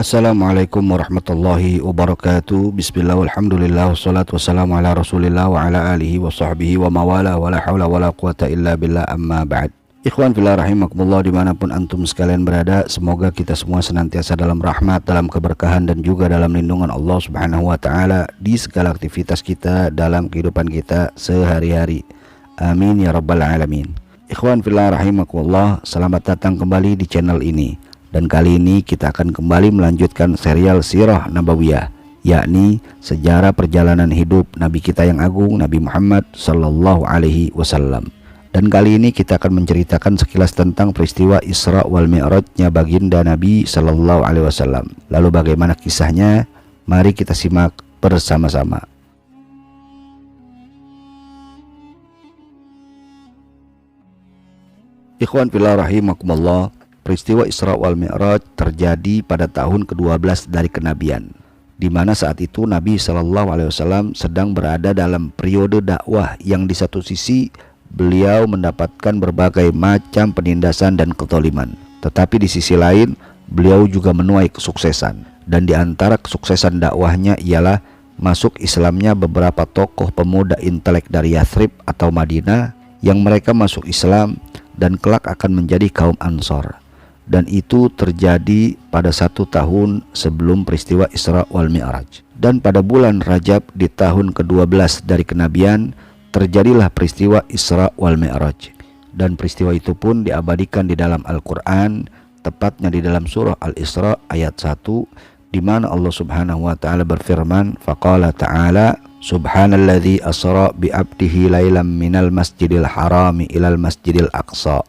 Assalamualaikum warahmatullahi wabarakatuh. Bismillah walhamdulillah wassalatu wassalamu ala rasulillah wa ala alihi wa sahbihi wa mawala wa la hawla wa la quwata illa billah amma ba'd. Ikhwan fillah rahimakumullah, dimanapun antum sekalian berada, semoga kita semua senantiasa dalam rahmat, dalam keberkahan, dan juga dalam lindungan Allah subhanahu wa ta'ala di segala aktivitas kita dalam kehidupan kita sehari-hari. Amin ya rabbal alamin. Ikhwan fillah rahimakumullah, selamat datang kembali di channel ini. Dan kali ini kita akan kembali melanjutkan serial Sirah Nabawiyah, yakni sejarah perjalanan hidup Nabi kita yang agung, Nabi Muhammad Sallallahu Alaihi Wasallam. Dan kali ini kita akan menceritakan sekilas tentang peristiwa Isra wal Mi'rajnya baginda Nabi Sallallahu Alaihi Wasallam. Lalu bagaimana kisahnya? Mari kita simak bersama-sama. Ikhwan fillah rahimakumullah, peristiwa Isra wal Mi'raj terjadi pada tahun ke-12 dari kenabian, di mana saat itu Nabi Shallallahu Alaihi Wasallam sedang berada dalam periode dakwah yang di satu sisi beliau mendapatkan berbagai macam penindasan dan kezaliman, tetapi di sisi lain beliau juga menuai kesuksesan. Dan di antara kesuksesan dakwahnya ialah masuk Islamnya beberapa tokoh pemuda intelek dari Yathrib atau Madinah yang mereka masuk Islam dan kelak akan menjadi kaum Ansor. Dan itu terjadi pada 1 tahun sebelum peristiwa Isra wal Mi'raj. Dan pada bulan Rajab di tahun ke-12 dari kenabian terjadilah peristiwa Isra wal Mi'raj. Dan peristiwa itu pun diabadikan di dalam Al-Quran, tepatnya di dalam surah Al-Isra ayat 1, di mana Allah subhanahu wa ta'ala berfirman, faqala ta'ala subhanalladzi asra bi'abdihi laylam minal masjidil harami ilal masjidil aqsa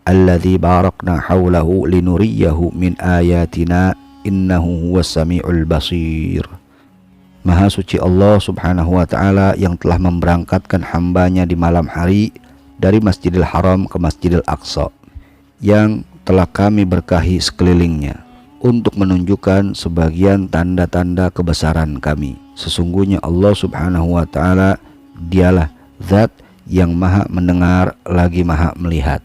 alladzi barakna haulahu linuriyahu min ayatina innahu huwas samiul basir. Maha suci Allah subhanahu wa ta'ala yang telah memberangkatkan hambanya di malam hari dari Masjidil Haram ke Masjidil Aqsa, yang telah kami berkahi sekelilingnya, untuk menunjukkan sebagian tanda-tanda kebesaran kami. Sesungguhnya Allah subhanahu wa ta'ala dialah zat yang maha mendengar lagi maha melihat.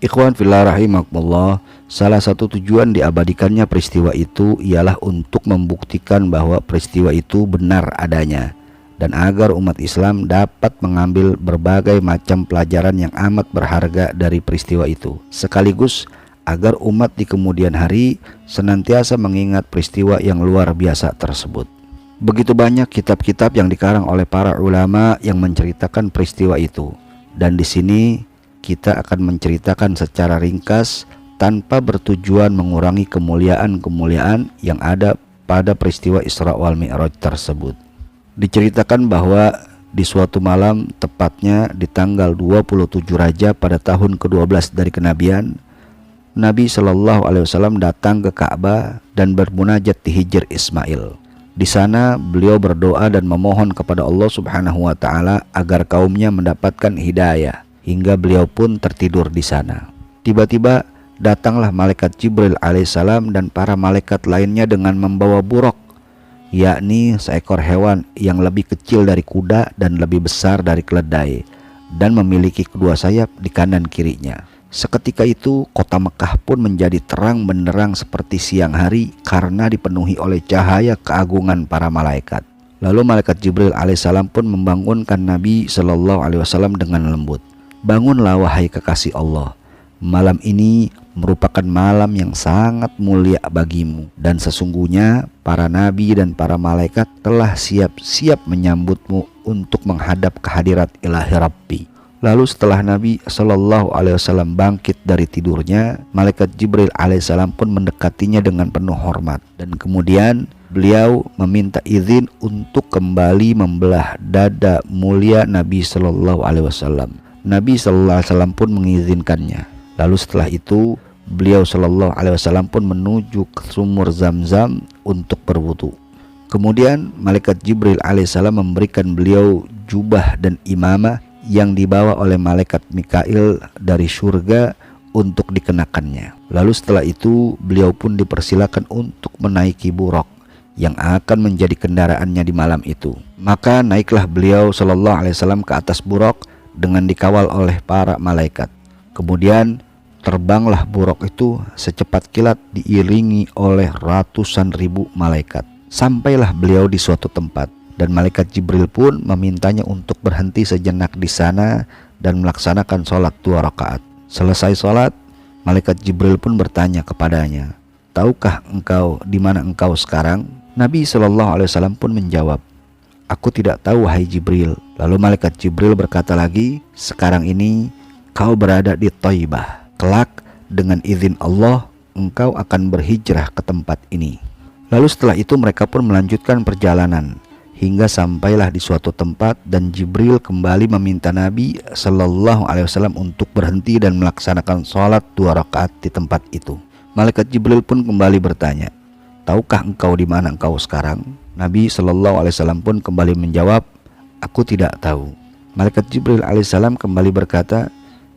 Ikhwan fillah rahimakumullah, salah satu tujuan diabadikannya peristiwa itu ialah untuk membuktikan bahwa peristiwa itu benar adanya, dan agar umat Islam dapat mengambil berbagai macam pelajaran yang amat berharga dari peristiwa itu, sekaligus agar umat di kemudian hari senantiasa mengingat peristiwa yang luar biasa tersebut. Begitu banyak kitab-kitab yang dikarang oleh para ulama yang menceritakan peristiwa itu, dan di sini kita akan menceritakan secara ringkas tanpa bertujuan mengurangi kemuliaan-kemuliaan yang ada pada peristiwa Isra wal Mi'raj tersebut. Diceritakan bahwa di suatu malam, tepatnya di tanggal 27 Rajab pada tahun ke-12 dari kenabian, Nabi Shallallahu Alaihi Wasallam datang ke Ka'bah dan bermunajat di Hijr Ismail. Di sana beliau berdoa dan memohon kepada Allah subhanahu wa ta'ala agar kaumnya mendapatkan hidayah, hingga beliau pun tertidur di sana. Tiba-tiba datanglah malaikat Jibril alaihissalam dan para malaikat lainnya dengan membawa buraq, yakni seekor hewan yang lebih kecil dari kuda dan lebih besar dari keledai, dan memiliki kedua sayap di kanan kirinya. Seketika itu kota Mekah pun menjadi terang benderang seperti siang hari karena dipenuhi oleh cahaya keagungan para malaikat. Lalu malaikat Jibril alaihissalam pun membangunkan Nabi Shallallahu Alaihi Wasallam dengan lembut. Bangunlah wahai kekasih Allah, malam ini merupakan malam yang sangat mulia bagimu, dan sesungguhnya para nabi dan para malaikat telah siap-siap menyambutmu untuk menghadap kehadirat ilahi Rabbi. Lalu setelah Nabi Shallallahu Alaihi Wasallam bangkit dari tidurnya, malaikat Jibril alaihissalam pun mendekatinya dengan penuh hormat, dan kemudian beliau meminta izin untuk kembali membelah dada mulia Nabi Shallallahu Alaihi Wasallam. Nabi Sallallahu Alaihi Wasallam pun mengizinkannya. Lalu setelah itu beliau Sallallahu Alaihi Wasallam pun menuju ke sumur Zam-Zam untuk berwudu. Kemudian malaikat Jibril alaihissalam memberikan beliau jubah dan imamah yang dibawa oleh malaikat Mikail dari surga untuk dikenakannya. Lalu setelah itu beliau pun dipersilakan untuk menaiki buraq yang akan menjadi kendaraannya di malam itu. Maka naiklah beliau Sallallahu Alaihi Wasallam ke atas buraq dengan dikawal oleh para malaikat. Kemudian terbanglah buruk itu secepat kilat diiringi oleh ratusan ribu malaikat. Sampailah beliau di suatu tempat, dan malaikat Jibril pun memintanya untuk berhenti sejenak di sana dan melaksanakan sholat 2 rakaat. Selesai sholat, malaikat Jibril pun bertanya kepadanya, "Tahukah engkau di mana engkau sekarang?" Nabi SAW pun menjawab, "Aku tidak tahu, wahai Jibril." Lalu malaikat Jibril berkata lagi, "Sekarang ini kau berada di Thaibah. Kelak dengan izin Allah engkau akan berhijrah ke tempat ini." Lalu setelah itu mereka pun melanjutkan perjalanan hingga sampailah di suatu tempat, dan Jibril kembali meminta Nabi SAW untuk berhenti dan melaksanakan sholat 2 rakaat di tempat itu. Malaikat Jibril pun kembali bertanya, "Tahukah engkau di mana engkau sekarang?" Nabi SAW pun kembali menjawab, "Aku tidak tahu." Malaikat Jibril alaihissalam kembali berkata,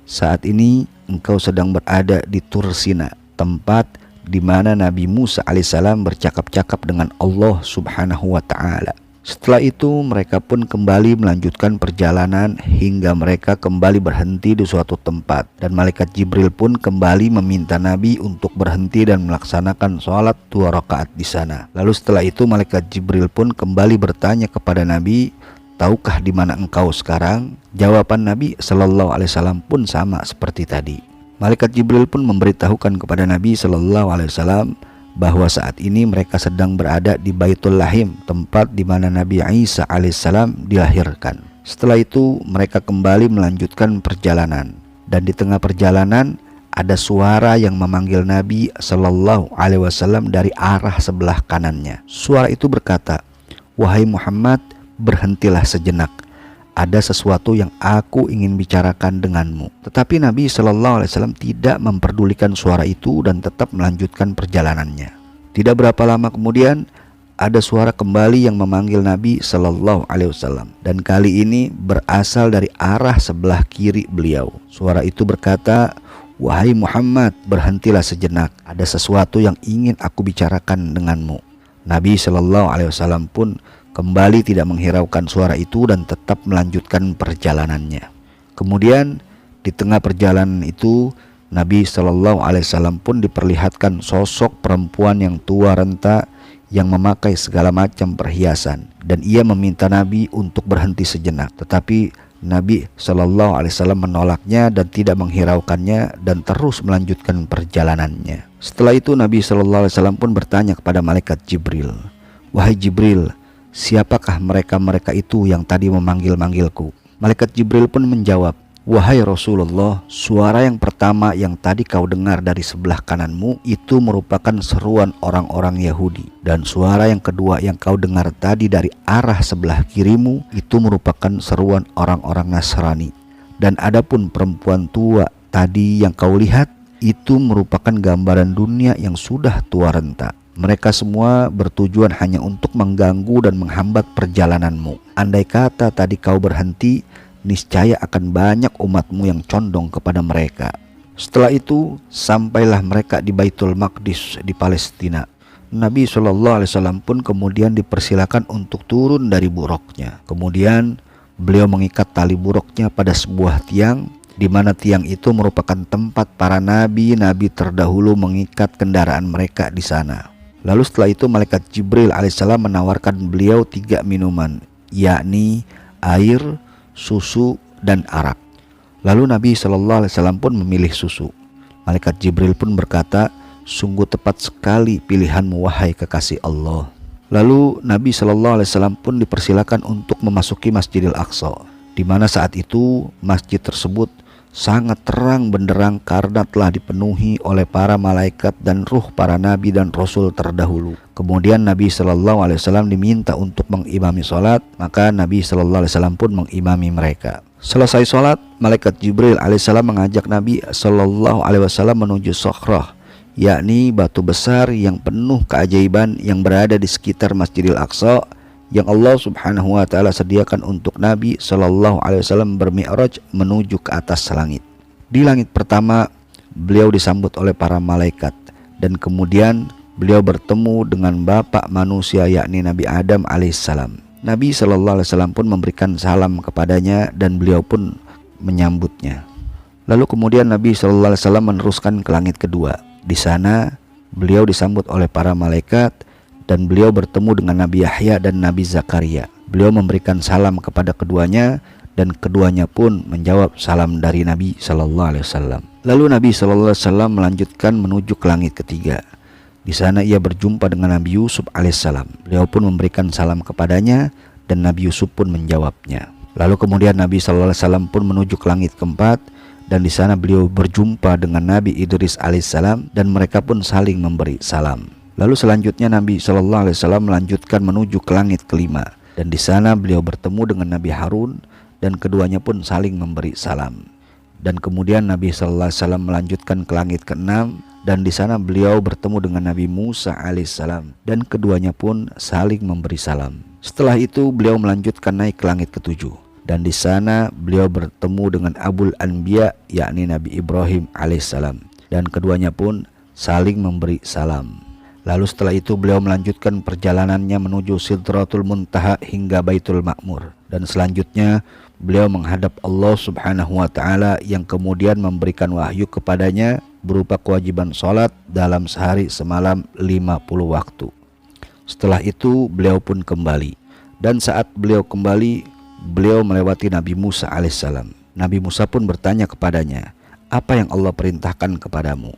"Saat ini engkau sedang berada di Tur Sina, tempat di mana Nabi Musa alaihissalam bercakap-cakap dengan Allah Subhanahu wa ta'ala." Setelah itu mereka pun kembali melanjutkan perjalanan hingga mereka kembali berhenti di suatu tempat, dan malaikat Jibril pun kembali meminta Nabi untuk berhenti dan melaksanakan sholat 2 rakaat di sana. Lalu setelah itu malaikat Jibril pun kembali bertanya kepada Nabi, "Tahukah di mana engkau sekarang?" Jawaban Nabi SAW pun sama seperti tadi. Malaikat Jibril pun memberitahukan kepada Nabi SAW bahwa saat ini mereka sedang berada di Baitul Lahim, tempat di mana Nabi Isa alaihissalam dilahirkan. Setelah itu mereka kembali melanjutkan perjalanan, dan di tengah perjalanan ada suara yang memanggil Nabi SAW dari arah sebelah kanannya. Suara itu berkata, "Wahai Muhammad, berhentilah sejenak. Ada sesuatu yang aku ingin bicarakan denganmu." Tetapi Nabi SAW tidak memperdulikan suara itu dan tetap melanjutkan perjalanannya. Tidak berapa lama kemudian ada suara kembali yang memanggil Nabi SAW, dan kali ini berasal dari arah sebelah kiri beliau. Suara itu berkata, "Wahai Muhammad, berhentilah sejenak. Ada sesuatu yang ingin aku bicarakan denganmu." Nabi SAW pun kembali tidak menghiraukan suara itu dan tetap melanjutkan perjalanannya. Kemudian di tengah perjalanan itu Nabi SAW pun diperlihatkan sosok perempuan yang tua renta yang memakai segala macam perhiasan, dan ia meminta Nabi untuk berhenti sejenak. Tetapi Nabi SAW menolaknya dan tidak menghiraukannya dan terus melanjutkan perjalanannya. Setelah itu Nabi SAW pun bertanya kepada malaikat Jibril, "Wahai Jibril, siapakah mereka-mereka itu yang tadi memanggil-manggilku?" Malaikat Jibril pun menjawab, "Wahai Rasulullah, suara yang pertama yang tadi kau dengar dari sebelah kananmu itu merupakan seruan orang-orang Yahudi, dan suara yang kedua yang kau dengar tadi dari arah sebelah kirimu itu merupakan seruan orang-orang Nasrani. Dan adapun perempuan tua tadi yang kau lihat itu merupakan gambaran dunia yang sudah tua renta. Mereka semua bertujuan hanya untuk mengganggu dan menghambat perjalananmu. Andai kata tadi kau berhenti, niscaya akan banyak umatmu yang condong kepada mereka." Setelah itu sampailah mereka di Baitul Maqdis di Palestina. Nabi SAW pun kemudian dipersilakan untuk turun dari buruknya. Kemudian beliau mengikat tali buruknya pada sebuah tiang, di mana tiang itu merupakan tempat para nabi-nabi terdahulu mengikat kendaraan mereka di sana. Lalu setelah itu malaikat Jibril alaihissalam menawarkan beliau 3 minuman, yakni air, susu, dan arak. Lalu Nabi SAW pun memilih susu. Malaikat Jibril pun berkata, "Sungguh tepat sekali pilihanmu, wahai kekasih Allah." Lalu Nabi SAW pun dipersilakan untuk memasuki Masjidil Aqsa, di mana saat itu masjid tersebut sangat terang benderang karena telah dipenuhi oleh para malaikat dan ruh para nabi dan rasul terdahulu. Kemudian Nabi SAW diminta untuk mengimami sholat, maka Nabi SAW pun mengimami mereka. Selesai sholat, malaikat Jibril alaihissalam mengajak Nabi SAW menuju Sokhrah, yakni batu besar yang penuh keajaiban yang berada di sekitar Masjidil Aqsa, yang Allah Subhanahu wa ta'ala sediakan untuk Nabi SAW bermi'raj menuju ke atas langit. Di langit pertama beliau disambut oleh para malaikat, dan kemudian beliau bertemu dengan bapak manusia yakni Nabi Adam alaihissalam. Nabi SAW pun memberikan salam kepadanya dan beliau pun menyambutnya. Lalu kemudian Nabi SAW meneruskan ke langit kedua. Di sana beliau disambut oleh para malaikat dan beliau bertemu dengan Nabi Yahya dan Nabi Zakaria. Beliau memberikan salam kepada keduanya dan keduanya pun menjawab salam dari Nabi SAW. Lalu Nabi SAW melanjutkan menuju ke langit ketiga. Di sana ia berjumpa dengan Nabi Yusuf alaihissalam. Beliau pun memberikan salam kepadanya dan Nabi Yusuf pun menjawabnya. Lalu kemudian Nabi SAW pun menuju ke langit keempat, dan di sana beliau berjumpa dengan Nabi Idris alaihissalam dan mereka pun saling memberi salam. Lalu selanjutnya Nabi SAW melanjutkan menuju ke langit kelima, dan di sana beliau bertemu dengan Nabi Harun dan keduanya pun saling memberi salam. Dan kemudian Nabi SAW melanjutkan ke langit keenam, dan di sana beliau bertemu dengan Nabi Musa alaihissalam dan keduanya pun saling memberi salam. Setelah itu beliau melanjutkan naik ke langit ketujuh, dan di sana beliau bertemu dengan Abul Anbiya yakni Nabi Ibrahim alaihissalam dan keduanya pun saling memberi salam. Lalu setelah itu beliau melanjutkan perjalanannya menuju Sidratul Muntaha hingga Baitul Ma'mur, dan selanjutnya beliau menghadap Allah Subhanahu wa taala yang kemudian memberikan wahyu kepadanya berupa kewajiban sholat dalam sehari semalam 50 waktu. Setelah itu beliau pun kembali, dan saat beliau kembali beliau melewati Nabi Musa alaihissalam. Nabi Musa pun bertanya kepadanya, "Apa yang Allah perintahkan kepadamu?"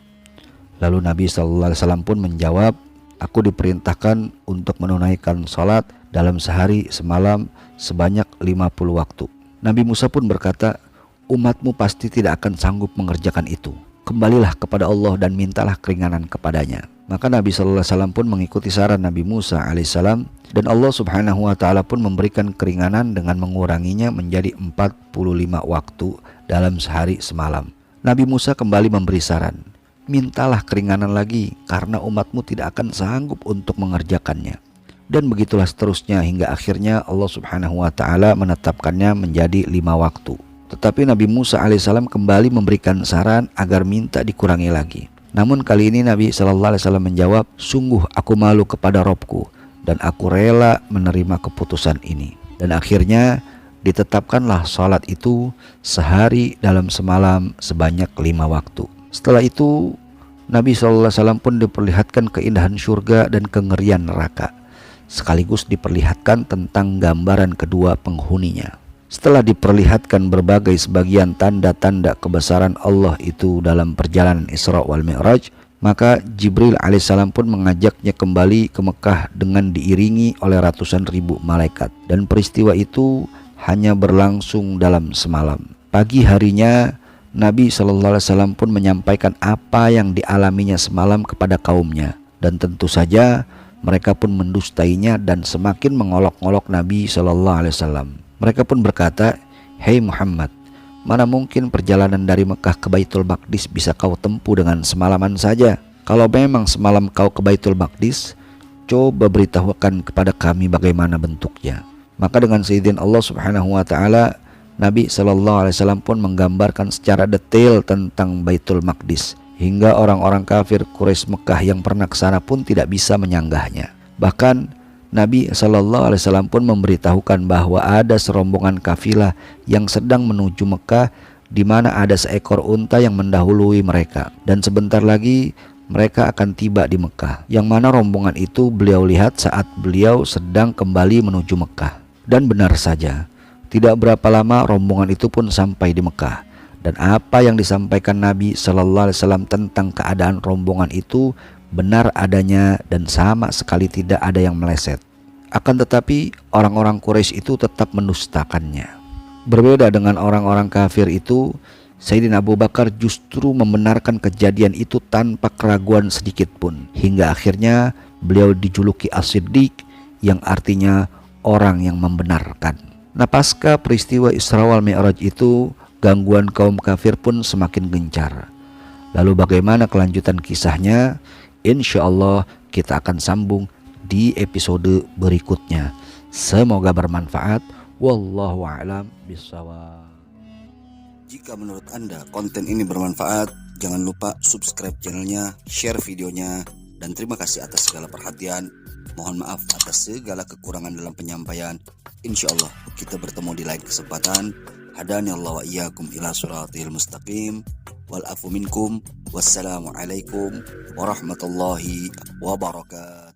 Lalu Nabi SAW pun menjawab, "Aku diperintahkan untuk menunaikan salat dalam sehari semalam sebanyak 50 waktu." Nabi Musa pun berkata, "Umatmu pasti tidak akan sanggup mengerjakan itu. Kembalilah kepada Allah dan mintalah keringanan kepadanya." Maka Nabi SAW pun mengikuti saran Nabi Musa alaihissalam, dan Allah Subhanahu wa taala pun memberikan keringanan dengan menguranginya menjadi 45 waktu dalam sehari semalam. Nabi Musa kembali memberi saran, "Mintalah keringanan lagi karena umatmu tidak akan sanggup untuk mengerjakannya." Dan begitulah seterusnya hingga akhirnya Allah Subhanahu wa taala menetapkannya menjadi 5 waktu. Tetapi Nabi Musa alaihissalam kembali memberikan saran agar minta dikurangi lagi. Namun kali ini Nabi SAW menjawab, "Sungguh aku malu kepada Robku dan aku rela menerima keputusan ini." Dan akhirnya ditetapkanlah salat itu sehari dalam semalam sebanyak 5 waktu. Setelah itu Nabi SAW pun diperlihatkan keindahan surga dan kengerian neraka, sekaligus diperlihatkan tentang gambaran kedua penghuninya. Setelah diperlihatkan berbagai sebagian tanda-tanda kebesaran Allah itu dalam perjalanan Isra wal Mi'raj, maka Jibril alaihissalam pun mengajaknya kembali ke Mekah dengan diiringi oleh ratusan ribu malaikat, dan peristiwa itu hanya berlangsung dalam semalam. Pagi harinya Nabi SAW pun menyampaikan apa yang dialaminya semalam kepada kaumnya, dan tentu saja mereka pun mendustainya dan semakin mengolok-olok Nabi SAW. Mereka pun berkata, "Hei Muhammad, mana mungkin perjalanan dari Mekah ke Baitul Maqdis bisa kau tempuh dengan semalaman saja? Kalau memang semalam kau ke Baitul Maqdis, coba beritahukan kepada kami bagaimana bentuknya." Maka dengan seizin Allah Subhanahu wa taala, Nabi SAW pun menggambarkan secara detail tentang Baitul Maqdis, hingga orang-orang kafir Quraisy Mekah yang pernah ke sana pun tidak bisa menyanggahnya. Bahkan Nabi SAW pun memberitahukan bahwa ada serombongan kafilah yang sedang menuju Mekah, di mana ada seekor unta yang mendahului mereka, dan sebentar lagi mereka akan tiba di Mekah, yang mana rombongan itu beliau lihat saat beliau sedang kembali menuju Mekah. Dan benar saja, tidak berapa lama rombongan itu pun sampai di Mekah, dan apa yang disampaikan Nabi SAW tentang keadaan rombongan itu benar adanya dan sama sekali tidak ada yang meleset. Akan tetapi orang-orang Quraisy itu tetap mendustakannya. Berbeda dengan orang-orang kafir itu, Sayyidina Abu Bakar justru membenarkan kejadian itu tanpa keraguan sedikit pun, hingga akhirnya beliau dijuluki As-Siddiq, yang artinya orang yang membenarkan. Nah, pasca peristiwa Isra wal Mi'raj itu, gangguan kaum kafir pun semakin gencar. Lalu bagaimana kelanjutan kisahnya? Insya Allah kita akan sambung di episode berikutnya. Semoga bermanfaat. Wallahu a'lam bishawab. Jika menurut Anda konten ini bermanfaat, jangan lupa subscribe channelnya, share videonya, dan terima kasih atas segala perhatian. Mohon maaf atas segala kekurangan dalam penyampaian. Insya Allah kita bertemu di lain kesempatan. Hadani Allah wa iyyakum ila siratil mustaqim. Wal afu minkum. Wassalamualaikum warahmatullahi wabarakatuh.